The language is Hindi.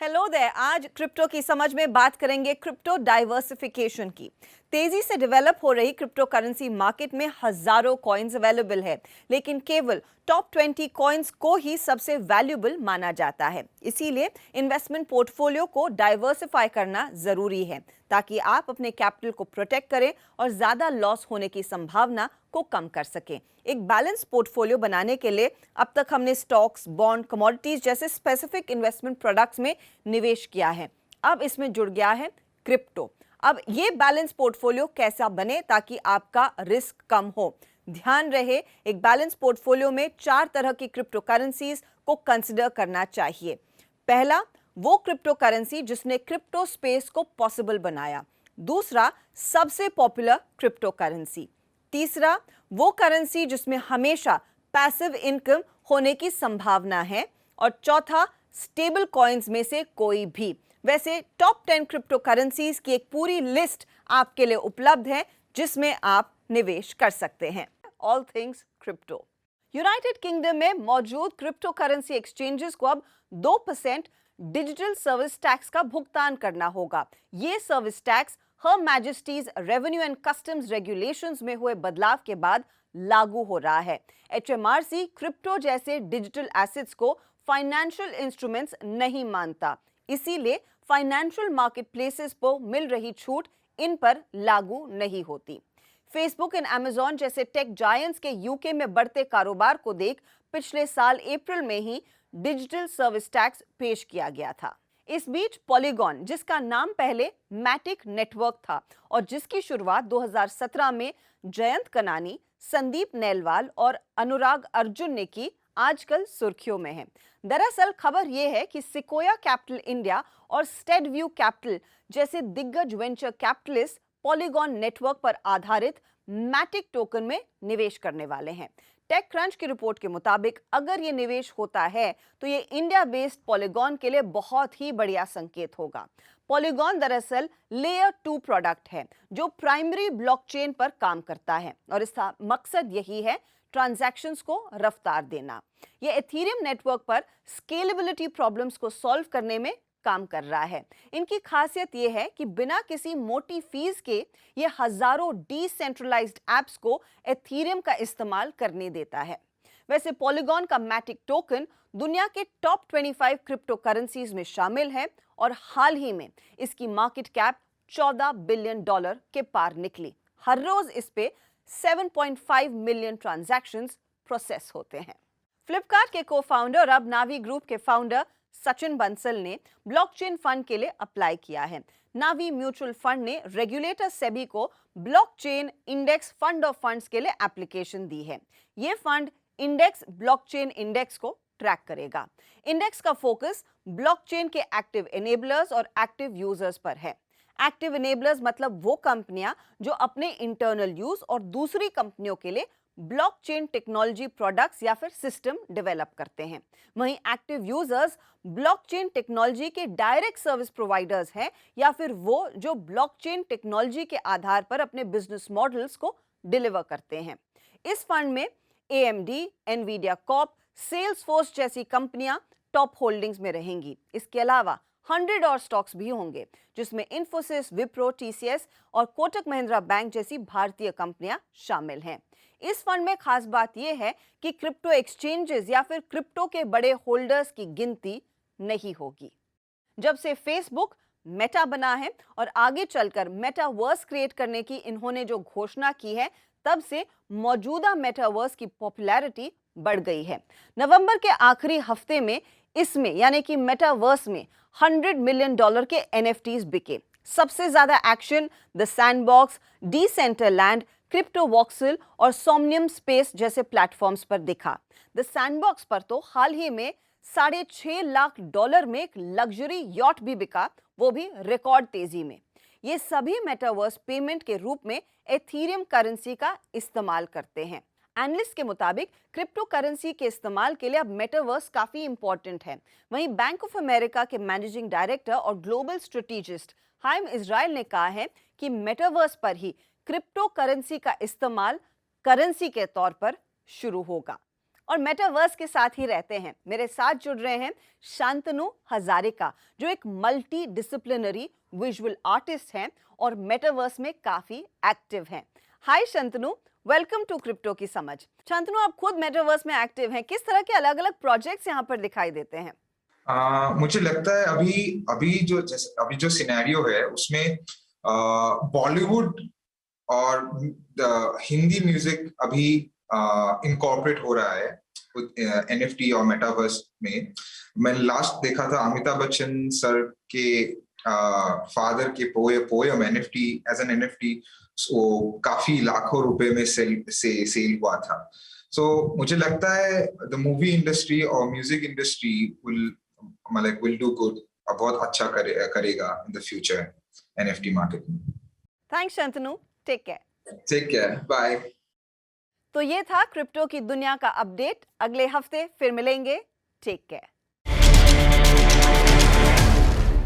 Hello there. आज क्रिप्टो की समझ में बात करेंगे क्रिप्टो डाइवर्सिफिकेशन की। तेजी से डेवलप हो रही क्रिप्टो करेंसी मार्केट में हजारों कॉइन्स अवेलेबल है, लेकिन केवल टॉप 20 कॉइन्स को ही सबसे वैल्यूएबल माना जाता है। इसीलिए इन्वेस्टमेंट पोर्टफोलियो को डाइवर्सिफाई करना जरूरी है ताकि आप अपने कैपिटल को प्रोटेक्ट करें और ज्यादा लॉस होने की संभावना को कम कर सकें। एक बैलेंस पोर्टफोलियो बनाने के लिए अब तक हमने स्टॉक्स, बॉन्ड, कमोडिटीज जैसे स्पेसिफिक इन्वेस्टमेंट प्रोडक्ट्स में निवेश किया है। अब इसमें जुड़ गया है क्रिप्टो। अब ये बैलेंस पोर्टफोलियो कैसा बने ताकि आपका रिस्क कम हो? ध्यान रहे, एक बैलेंस पोर्टफोलियो में 4 तरह की क्रिप्टो करेंसीज को कंसिडर करना चाहिए। पहला, वो क्रिप्टो करेंसी जिसने क्रिप्टो स्पेस को पॉसिबल बनाया। दूसरा, सबसे पॉपुलर क्रिप्टो करेंसी। तीसरा, वो करेंसी जिसमें हमेशा पैसिव इनकम होने की संभावना है। और चौथा, स्टेबल कॉइन्स में से कोई भी। वैसे टॉप 10 क्रिप्टो करेंसीज की एक पूरी लिस्ट आपके लिए उपलब्ध है जिसमें आप निवेश कर सकते हैं। All things crypto. United kingdom में मौजूद क्रिप्टो करेंसी एक्सचेंजेस को अब 2% डिजिटल सर्विस टैक्स का भुगतान करना होगा। ये service tax her Majesty's revenue and customs regulations में हुए बदलाव के बाद लागू हो रहा है। HMRC क्रिप्टो जैसे डिजिटल एसेट्स को फाइनेंशियल इंस्ट्रूमेंट्स नहीं मानता, इसीलिए फाइनेंशियल मार्केट प्लेसेस पर मिल रही छूट इन पर लागू नहीं होती। फेसबुक एंड अमेजॉन जैसे टेक जायंट्स के यूके में बढ़ते कारोबार को देख पिछले साल अप्रैल में ही डिजिटल सर्विस टैक्स पेश किया गया था। इस बीच पॉलीगॉन, जिसका नाम पहले मैटिक नेटवर्क था और जिसकी शुरुआत 2017 में जयंत कनानी, संदीप नेलवाल और अनुराग अर्जुन ने की, आजकल सुर्खियों में है। दरअसल खबर यह है कि सिकोया कैपिटल इंडिया और स्टेडव्यू कैपिटल जैसे दिग्गज वेंचर कैपिटलिस्ट पॉलीगॉन नेटवर्क पर आधारित मैटिक टोकन में निवेश करने वाले हैं। टेक क्रंच की रिपोर्ट के मुताबिक अगर ये निवेश होता है तो ये इंडिया बेस्ड पॉलीगॉन के लिए बहुत ही बढ़िया संकेत होगा। पॉलीगॉन दरअसल लेयर 2 प्रोडक्ट है जो प्राइमरी ब्लॉकचेन पर काम करता है और इसका मकसद यही है ट्रांजैक्शंस को रफ्तार देना। यह एथेरियम नेटवर्क पर स्केलेबिलिटी प्रॉब्लम्स को सॉल्व करने में काम कर रहा है। इनकी खासियत यह है कि बिना किसी मोटी फीस के ये हजारों डिसेंट्रलाइज्ड एप्स को एथेरियम का इस्तेमाल करने देता है। वैसे पॉलीगॉन का मैटिक टोकन दुनिया के टॉप 25 क्रिप्टो करेंसीज में शामिल है और हाल ही में इसकी मार्केट कैप $14 बिलियन के पार निकली। हर रोज इस पे 7.5 मिलियन ट्रांजैक्शंस प्रोसेस होते हैं। फ्लिपकार्ट के को-फाउंडर और अब नावी ग्रुप के फाउंडर सचिन बंसल ने ब्लॉकचेन फंड के लिए अप्लाई किया है। नावी म्यूचुअल फंड ने रेगुलेटर सेबी को blockchain index fund of funds के लिए एप्लीकेशन दी है। यह फंड इंडेक्स ब्लॉकचेन इंडेक्स को ट्रैक करेगा। इंडेक्स का फोकस ब्लॉकचेन के एक्टिव एनेबलर्स और एक्टिव यूजर्स पर है। एक्टिव एनेबलर्स मतलब वो कंपनियां जो अपने इंटरनल यूज और दूसरी कंपनियों के लिए ब्लॉकचेन टेक्नोलॉजी प्रोडक्ट्स या फिर सिस्टम डेवलप करते हैं। वहीं एक्टिव यूजर्स ब्लॉकचेन टेक्नोलॉजी के डायरेक्ट सर्विस प्रोवाइडर्स हैं या फिर वो जो ब्लॉकचेन टेक्नोलॉजी के आधार पर अपने बिजनेस मॉडल्स को डिलीवर करते हैं। इस फंड में AMD, एनवीडिया कॉर्प, सेल्सफोर्स जैसी कंपनियां टॉप होल्डिंग्स में रहेंगी। इसके अलावा 100 और स्टॉक्स भी होंगे जिसमें इन्फोसिस, विप्रो, TCS और कोटक महिंद्रा बैंक जैसी भारतीय कंपनियां शामिल हैं। इस फंड में खास बात यह है कि क्रिप्टो एक्सचेंजेस या फिर क्रिप्टो के बड़े होल्डर्स की गिनती नहीं होगी। जब से फेसबुक मेटा बना है और आगे चलकर मेटावर्स क्रिएट करने की इन्होंने जो घोषणा की है, तब से मौजूदा मेटावर्स की पॉपुलैरिटी बढ़ गई है। नवंबर के आखिरी हफ्ते में इसमें यानी कि मेटावर्स में $100 मिलियन के NFTs बिके। सबसे ज्यादा action the Sandbox, Decentraland, CryptoVoxels और सोमनियम स्पेस जैसे प्लेटफॉर्म्स पर दिखा। द सैंडबॉक्स पर तो हाल ही में $6.5 लाख में एक लग्जरी यॉट भी बिका, वो भी रिकॉर्ड तेजी में। ये सभी मेटावर्स पेमेंट के रूप में एथेरियम करेंसी का इस्तेमाल करते हैं। एनालिस्ट के मुताबिक क्रिप्टो करेंसी के इस्तेमाल के लिए अब मेटावर्स काफी इंपॉर्टेंट है। वहीं बैंक ऑफ अमेरिका के मैनेजिंग डायरेक्टर और ग्लोबल स्ट्रेटेजिस्ट हाइम इजराइल ने कहा है कि मेटावर्स पर ही क्रिप्टो करेंसी का इस्तेमाल करेंसी के तौर पर शुरू होगा। और मेटावर्स के साथ ही रहते हैं। मेरे साथ जुड़ रहे हैं शांतनु हजारिका, जो एक मल्टी डिसिप्लिनरी विजुअल आर्टिस्ट हैं और मेटावर्स में काफी एक्टिव हैं। हाय शांतनु, वेलकम टू क्रिप्टो की समझ। शांतनु, आप खुद मेटावर्स में एक्टिव हैं, किस तरह के अलग अलग प्रोजेक्ट्स यहाँ पर दिखाई देते हैं? मुझे लगता है अभी जो सिनेरियो है उसमें बॉलीवुड और हिंदी म्यूजिक अभी इनकॉर्पोरेट हो रहा है एनएफटी और मेटावर्स में। मैं लास्ट देखा था अमिताभ बच्चन सर के फादर के poem NFT as an NFT, वो काफी लाखों रुपए में सेल हुआ था। सो मुझे लगता है द मूवी इंडस्ट्री और music industry will do good, बहुत अच्छा करेगा in the future NFT market में। Thanks Shantanu, take care. Take care, bye. तो ये था क्रिप्टो की दुनिया का अपडेट। अगले हफ्ते फिर मिलेंगे। Take care.